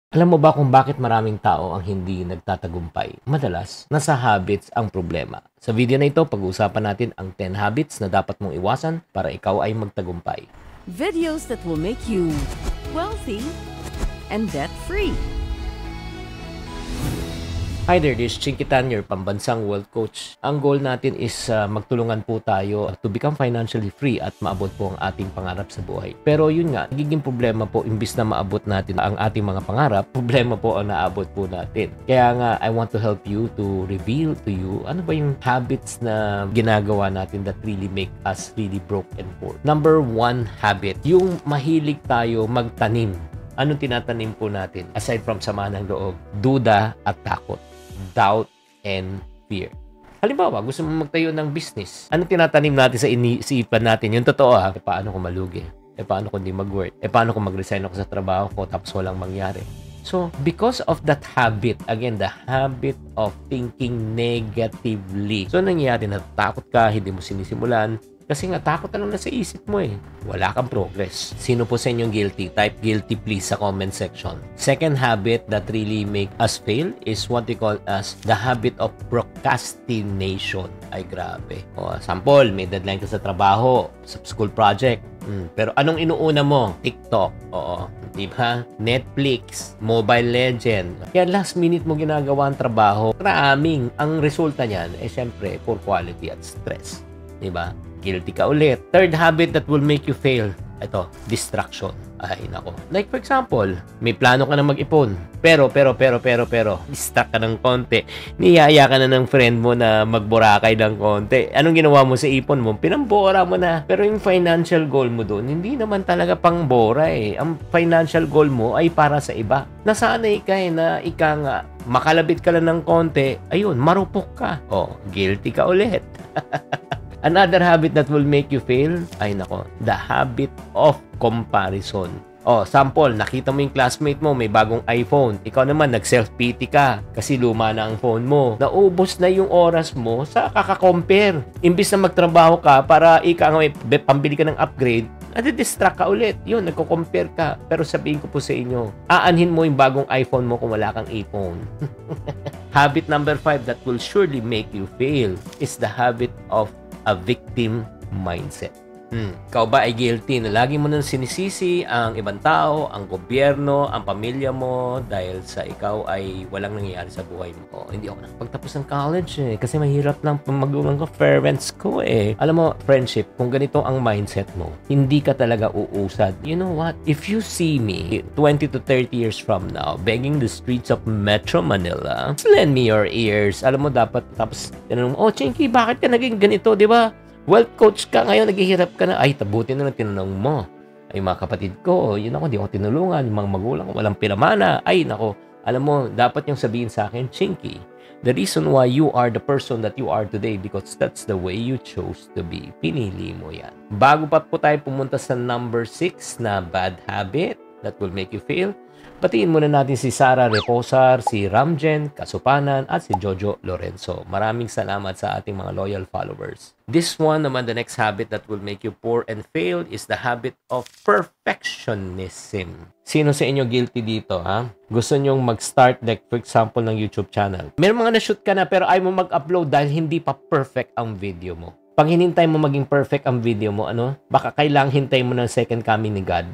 Alam mo ba kung bakit maraming tao ang hindi nagtatagumpay? Madalas, nasa habits ang problema. Sa video na ito, pag-uusapan natin ang 10 habits na dapat mong iwasan para ikaw ay magtagumpay. Videos that will make you wealthy and debt-free. Hi there, this is Chinky Tan, your pambansang wealth coach. Ang goal natin is magtulungan po tayo to become financially free at maabot po ang ating pangarap sa buhay. Pero yun nga, nagiging problema po, imbis na maabot natin ang ating mga pangarap, problema po ang naabot po natin. Kaya nga, I want to help you to reveal to you ano ba yung habits na ginagawa natin that really make us really broke and poor. Number 1 habit, yung mahilig tayo magtanim. Anong tinatanim po natin? Aside from sama ng loob, duda at takot. Doubt and fear. Halimbawa, gusto mo magtayo ng business. Ano tinatanim natin sa isipan natin? Yung totoo paano kung malugi? Paano kung di mag-work? Paano kung mag-resign ako sa trabaho ko tapos walang mangyari? So, because of that habit, again, the habit of thinking negatively. So, nangyayari, natatakot ka, hindi mo sinisimulan, kasi nga, takot na lang nasa isip mo eh. Wala kang progress. Sino po sa inyong guilty? Type guilty please sa comment section. Second habit that really make us fail is what we call as the habit of procrastination. Ay, grabe. O, sample, may deadline ka sa trabaho, sa school project. Pero anong inuuna mo? TikTok. Oo. Diba? Netflix, Mobile Legend. Kaya last minute mo ginagawa ang trabaho. Maraming. Ang resulta niyan, syempre, poor quality at stress. Diba? Guilty ka ulit. Third habit that will make you fail. Ito, distraction. Ay, nako. Like for example, may plano ka na mag-ipon. Pero, distract ka ng konti. Niyaya ka na ng friend mo na magburakay ng konti. Anong ginawa mo sa ipon mo? Pinambora mo na. Pero yung financial goal mo doon, hindi naman talaga pangbora eh. Ang financial goal mo ay para sa iba. Nasanay ka na nga, makalabit ka lang ng konti, ayun, marupok ka. Oh, guilty ka ulit. Another habit that will make you fail, ay nako, the habit of comparison. Oh, sample, nakita mo yung classmate mo, may bagong iPhone. Ikaw naman, nag-self-pity ka kasi luma na ang phone mo. Naubos na yung oras mo sa kaka-compare. Imbis na magtrabaho ka para may pambili ka ng upgrade, nadi-distract ka ulit. Yun, nagko-compare ka. Pero sabihin ko po sa inyo, aanhin mo yung bagong iPhone mo kung wala kang iPhone. Habit number 5 that will surely make you fail is the habit of a victim mindset. Ikaw ba ay guilty na lagi mo nang sinisisi ang ibang tao, ang gobyerno, ang pamilya mo dahil sa ikaw ay walang nangyayari sa buhay mo? Oh, hindi ako nakapagtapos ng college kasi mahirap lang magulang ko, parents ko eh. Alam mo, friendship, kung ganito ang mindset mo, hindi ka talaga uusad. You know what? If you see me 20 to 30 years from now begging the streets of Metro Manila, lend me your ears. Alam mo, dapat tapos tinanong mo, oh Chinky, bakit ka naging ganito, di ba? Wealth coach ka ngayon, naghihirap ka na. Ay, tabuti na lang tinanong mo. Ay, mga kapatid ko, yun ako, di ako tinulungan. Yung mga magulang ko, walang pilamana. Ay, nako, alam mo, dapat yung sabihin sa akin, Chinky, the reason why you are the person that you are today because that's the way you chose to be. Pinili mo yan. Bago pa po tayo pumunta sa number 6 na bad habit that will make you fail, batiin muna natin si Sara Reposar, si Ramjen Kasupanan, at si Jojo Lorenzo. Maraming salamat sa ating mga loyal followers. This one naman, the next habit that will make you poor and fail is the habit of perfectionism. Sino sa inyo guilty dito, ha? Gusto nyong mag-start, like for example, ng YouTube channel. Meron mga na-shoot ka na pero ayaw mo mag-upload dahil hindi pa perfect ang video mo. Pag hinintay mo maging perfect ang video mo, baka kailangang hintay mo ng second coming ni God.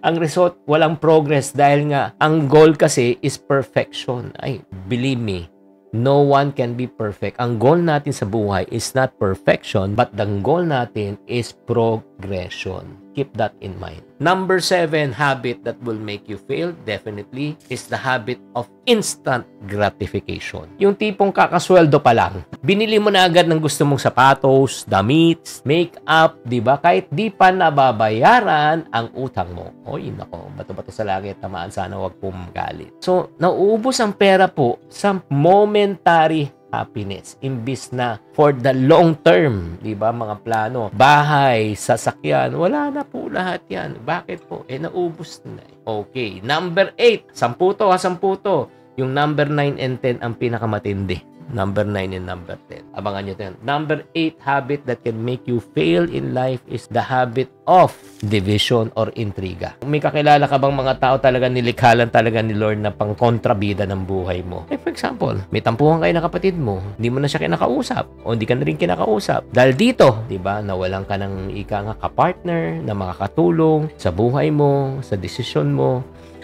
Ang result, walang progress dahil nga, ang goal kasi is perfection. Ay, believe me, no one can be perfect. Ang goal natin sa buhay is not perfection, but the goal natin is progression. Keep that in mind. Number 7 habit that will make you fail, definitely, is the habit of instant gratification. Yung tipong kakasweldo pa lang, binili mo na agad ng gusto mong sapatos, damit, makeup, di ba? Kahit di pa nababayaran ang utang mo. Oy, nako, bato-bato sa langit, tamaan, sana wag po magalit. So, nauubos ang pera po sa momentary happiness imbis na for the long term, di ba, mga plano, bahay, sasakyan, wala na po lahat yan. Bakit po? Naubos na. Okay, number 8, 10 to. Yung number 9 and 10 ang pinakamatindi. Number 9 and number 10. Abangan nyo 'yan. Number 8 habit that can make you fail in life is the habit of division or intriga. May kakilala ka bang mga tao talaga nilikhalan talaga ni Lord na pang kontrabida ng buhay mo? For example, may tampuhan kayo na kapatid mo, hindi mo na siya kinakausap o hindi ka na rin kinakausap. Dahil dito, di ba, nawalan ka ng ika nga ka-partner na makakatulong sa buhay mo, sa desisyon mo.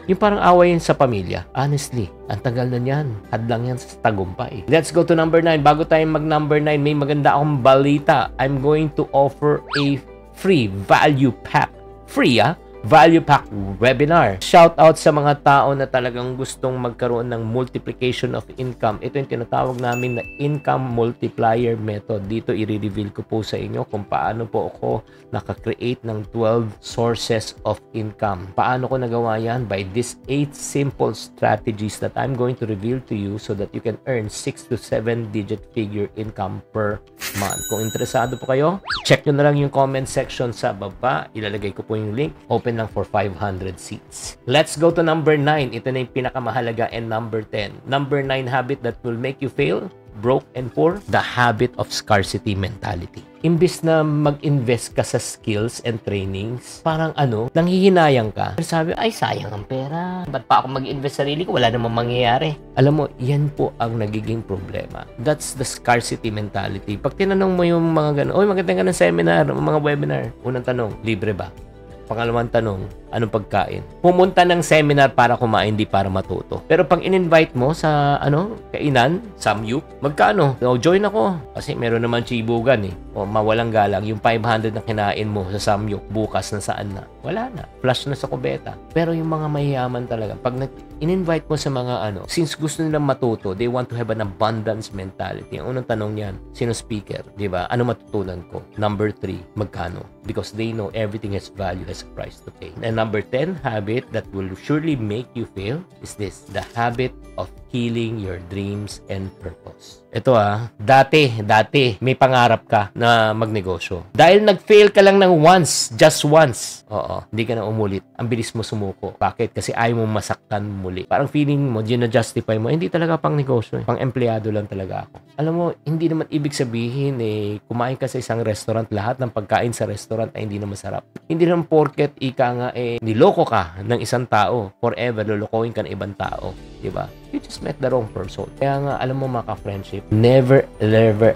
Yung parang awayin sa pamilya. Honestly, ang tagal na niyan. Hadlang yan sa tagumpay. Let's go to number 9. Bago tayo mag-number 9, may maganda akong balita. I'm going to offer a free value pack. Free, value pack webinar. Shout out sa mga tao na talagang gustong magkaroon ng multiplication of income. Ito yung tinatawag namin na income multiplier method. Dito i-reveal ko po sa inyo kung paano po ako nakakreate ng 12 sources of income. Paano ko nagawa yan? By these 8 simple strategies that I'm going to reveal to you so that you can earn 6 to 7 digit figure income per month. Kung interesado po kayo, check nyo na lang yung comment section sa baba. Ilalagay ko po yung link. Open lang for 500 seats. Let's go to number 9. Ito na yung pinakamahalaga and number 10. Number 9 habit that will make you fail, broke, and poor, the habit of scarcity mentality. Imbis na mag-invest ka sa skills and trainings, parang nanghihinayang ka. Sabi, ay sayang ang pera. Ba't pa ako mag-invest sa sarili ko? Wala namang mangyayari. Alam mo, yan po ang nagiging problema. That's the scarcity mentality. Pag tinanong mo yung mga gano'n, oy, maganda ka ng seminar, mga webinar. Unang tanong, libre ba? Pangalawang tanong, anong pagkain? Pumunta ng seminar para kumain, di para matuto. Pero pag in-invite mo sa kainan, samyup, magkano? O, join ako. Kasi meron naman chibugan O mawalang galang, yung 500 na kinain mo sa samyup, bukas na saan na? Wala na. Flush na sa kubeta. Pero yung mga mayayaman talaga, pag in-invite mo sa mga since gusto nilang matuto, they want to have an abundance mentality. Ang unang tanong niyan, sino speaker? Di ba? Ano matutunan ko? Number 3, magkano? Because they know everything has value, has a price to pay. And number 10 habit that will surely make you fail is this, the habit of killing your dreams and purpose. Ito dati may pangarap ka na magnegosyo. Dahil nag-fail ka lang ng once, just once. Hindi ka na umulit. Ang bilis mo sumuko. Bakit? Kasi ayaw mo masaktan muli. Parang feeling mo, na-justify mo, hindi talaga pang negosyo. Pang empleyado lang talaga ako. Alam mo, hindi naman ibig sabihin kumain ka sa isang restaurant, lahat ng pagkain sa restaurant ay hindi na masarap. Hindi naman porket niloko ka ng isang tao, forever lolokohin ka ng ibang tao. Diba? You just met the wrong person. Kaya nga, alam mo mga ka-friendship, never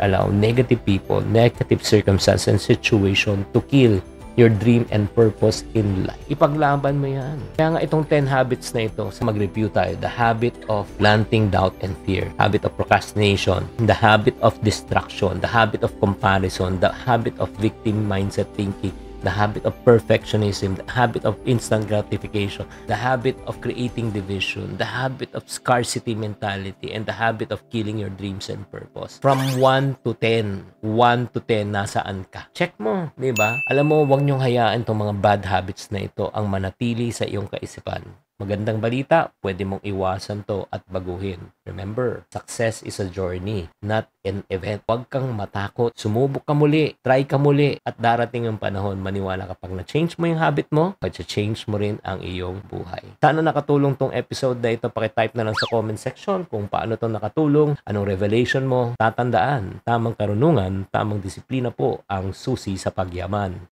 allow negative people, negative circumstances and situation to kill your dream and purpose in life. Ipaglaban mo yan. Kaya nga itong 10 habits na ito, mag-review tayo. The habit of planting doubt and fear. Habit of procrastination. The habit of distraction. The habit of comparison. The habit of victim mindset thinking. The habit of perfectionism, the habit of instant gratification, the habit of creating division, the habit of scarcity mentality, and the habit of killing your dreams and purpose. From 1 to 10, 1 to 10, nasaan ka? Check mo, di ba? Alam mo, huwag niyong hayaan itong mga bad habits na ito ang manatili sa iyong kaisipan. Magandang balita, pwede mong iwasan to at baguhin. Remember, success is a journey, not an event. Huwag kang matakot. Sumubok ka muli, try ka muli, at darating ang panahon, maniwala kapag na-change mo yung habit mo, mag-change mo rin ang iyong buhay. Sana nakatulong tong episode na ito. Pakitype na lang sa comment section kung paano itong nakatulong, anong revelation mo. Tatandaan, tamang karunungan, tamang disiplina po ang susi sa pagyaman.